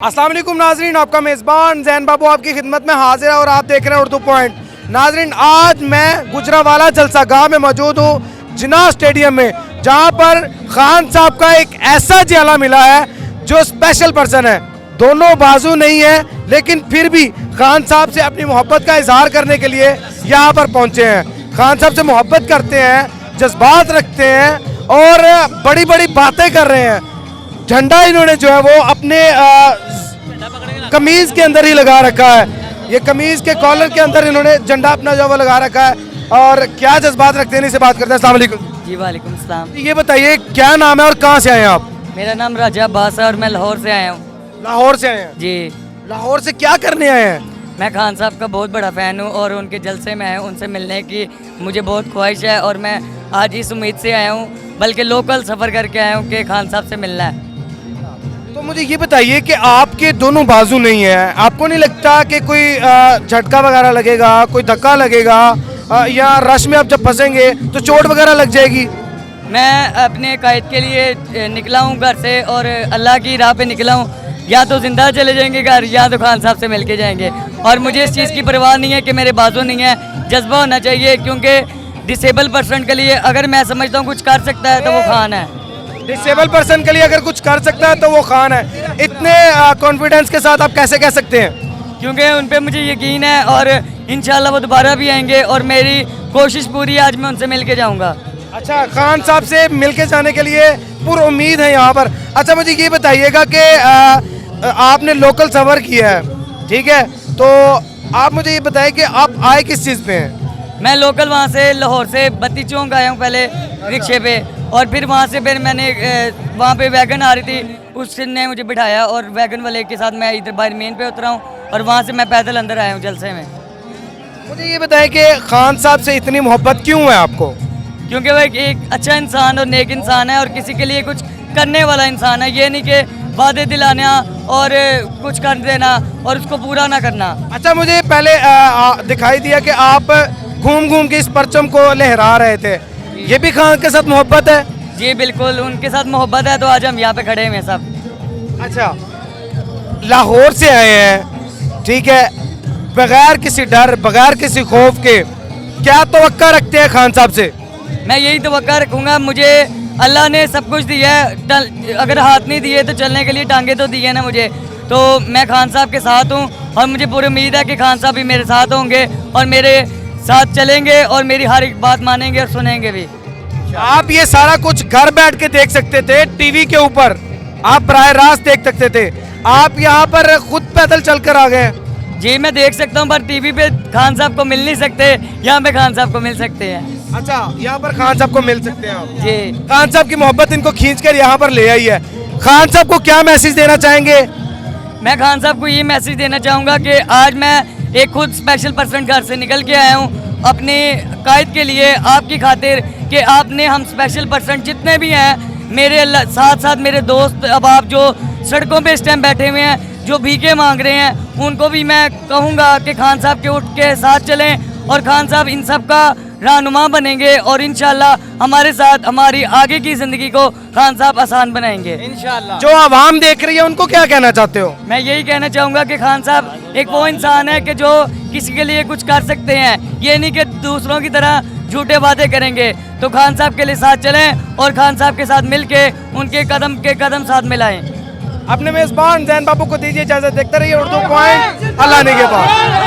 अस्सलाम वालेकुम नाजरीन, आपका मेज़बान जैन बाबू आपकी खिदमत में हाजिर है और आप देख रहे हैं उर्दू पॉइंट। नाजरीन, आज मैं गुजरावाला जलसा गाह में मौजूद हूँ, जिन्ना स्टेडियम में, जहाँ पर खान साहब का एक ऐसा जियाला मिला है जो स्पेशल पर्सन है। दोनों बाजू नहीं है, लेकिन फिर भी खान साहब से अपनी मोहब्बत का इजहार करने के लिए यहाँ पर पहुँचे हैं। खान साहब से मोहब्बत करते हैं, जज्बात रखते हैं और बड़ी बड़ी बातें कर रहे हैं। झंडा इन्होंने जो है वो अपने कमीज के अंदर ही लगा रखा है। ये कमीज के कॉलर के अंदर इन्होंने झंडा अपना जो है वो लगा रखा है। और क्या जज्बात रखते हैं, इनसे बात करते हैं। अस्सलाम वालेकुम जी वालेकुम सलाम। ये बताइए क्या नाम है और कहाँ से आए हैं आप? मेरा नाम राजा अब्बास है और मैं लाहौर से आया हूँ। लाहौर से आए हैं? जी। लाहौर से क्या करने आए हैं? मैं खान साहब का बहुत बड़ा फ़ैन हूँ और उनके जलसे में आया हूँ, उनसे मिलने की मुझे बहुत ख्वाहिश है और मैं आज इस उम्मीद से आया हूँ, बल्कि लोकल सफ़र करके आया हूँ कि खान साहब से मिलना है। तो मुझे ये बताइए कि आपके दोनों बाजू नहीं है, आपको नहीं लगता कि कोई झटका वगैरह लगेगा, कोई धक्का लगेगा या रश में आप जब फंसेंगे तो चोट वगैरह लग जाएगी? मैं अपने कायद के लिए निकला हूँ घर से और अल्लाह की राह पे निकला हूँ। या तो जिंदा चले जाएंगे घर, या तो खान साहब से मिल के जाएंगे। और मुझे इस चीज़ की परवाह नहीं है कि मेरे बाजू नहीं है, जज्बा होना चाहिए, क्योंकि डिसेबल पर्सन के लिए अगर मैं समझता हूँ कुछ कर सकता है तो वो खान है। डिसेबल पर्सन के लिए अगर कुछ कर सकता है तो वो खान है। इतने कॉन्फिडेंस के साथ आप कैसे कह सकते हैं? क्योंकि उन पे मुझे यकीन है और इंशाल्लाह वो दोबारा भी आएंगे और मेरी कोशिश पूरी है, आज मैं उनसे मिल के जाऊँगा। अच्छा, खान साहब से मिल के जाने के लिए पूरी उम्मीद है यहाँ पर। अच्छा, मुझे ये बताइएगा कि आपने लोकल सफ़र किया है, ठीक है, तो आप मुझे ये बताइए कि आप आए किस चीज़ पे हैं? मैं लोकल वहाँ से लाहौर से बत्ती चौक आया हूँ पहले रिक्शे पे, और फिर वहाँ से फिर मैंने वहाँ पे वैगन आ रही थी, उसने मुझे बिठाया और वैगन वाले के साथ मैं इधर बाहर मेन पे उतरा हूँ और वहाँ से मैं पैदल अंदर आया हूँ जलसे में। मुझे ये बताएं कि खान साहब से इतनी मोहब्बत क्यों है आपको? क्योंकि वो एक अच्छा इंसान और नेक इंसान है और किसी के लिए कुछ करने वाला इंसान है। ये नहीं कि वादे दिलाना और कुछ कर देना और उसको पूरा ना करना। अच्छा, मुझे पहले दिखाई दिया कि आप घूम घूम के इस परचम को लहरा रहे थे, ये भी खान के साथ मोहब्बत है? जी बिल्कुल, उनके साथ मोहब्बत है, तो आज हम यहाँ पे खड़े हैं सब। अच्छा, लाहौर से आए हैं, ठीक है, बगैर किसी डर, बगैर किसी खौफ के, क्या तवक्का रखते हैं खान साहब से? मैं यही तवक्का रखूँगा, मुझे अल्लाह ने सब कुछ दिया है, अगर हाथ नहीं दिए तो चलने के लिए टांगे तो दिए ना मुझे, तो मैं खान साहब के साथ हूँ और मुझे पूरी उम्मीद है कि खान साहब भी मेरे साथ होंगे और मेरे साथ चलेंगे और मेरी हर एक बात मानेंगे और सुनेंगे भी। आप ये सारा कुछ घर बैठ के देख सकते थे, टीवी के ऊपर आप बराह रास्त देख सकते थे, आप यहाँ पर खुद पैदल चल कर आ गए। जी मैं देख सकता हूँ, पर टीवी पे खान साहब को मिल नहीं सकते, यहाँ पे खान साहब को मिल सकते हैं। अच्छा, यहाँ पर खान साहब को मिल सकते हैं आप? जी। खान साहब की मोहब्बत इनको खींच कर यहाँ पर ले आई है। खान साहब को क्या मैसेज देना चाहेंगे? मैं खान साहब को ये मैसेज देना चाहूँगा कि आज मैं एक खुद स्पेशल पर्सन घर से निकल के आया हूँ अपने कायद के लिए, आपकी खातिर, कि आपने हम स्पेशल पर्सन जितने भी हैं मेरे साथ साथ मेरे दोस्त अहबाब जो सड़कों पे इस टाइम बैठे हुए हैं, जो भीखे मांग रहे हैं, उनको भी मैं कहूँगा कि खान साहब के उठ के साथ चलें और खान साहब इन सब का रहनुमा बनेंगे और इंशाल्लाह हमारे साथ हमारी आगे की ज़िंदगी को खान साहब आसान बनाएंगे इंशाल्लाह। जो आवाम देख रही है उनको क्या कहना चाहते हो? मैं यही कहना चाहूँगा कि खान साहब एक वो इंसान है कि जो किसी के लिए कुछ कर सकते हैं, ये नहीं कि दूसरों की तरह झूठे वादे करेंगे। तो खान साहब के लिए साथ चलें और खान साहब के साथ मिल के उनके कदम के कदम साथ मिलाएं। अपने मेज़बान जैन बाबू को दीजिए इजाज़त, देखते रहिए उर्दू पॉइंट। अल्लाह ने के बाद।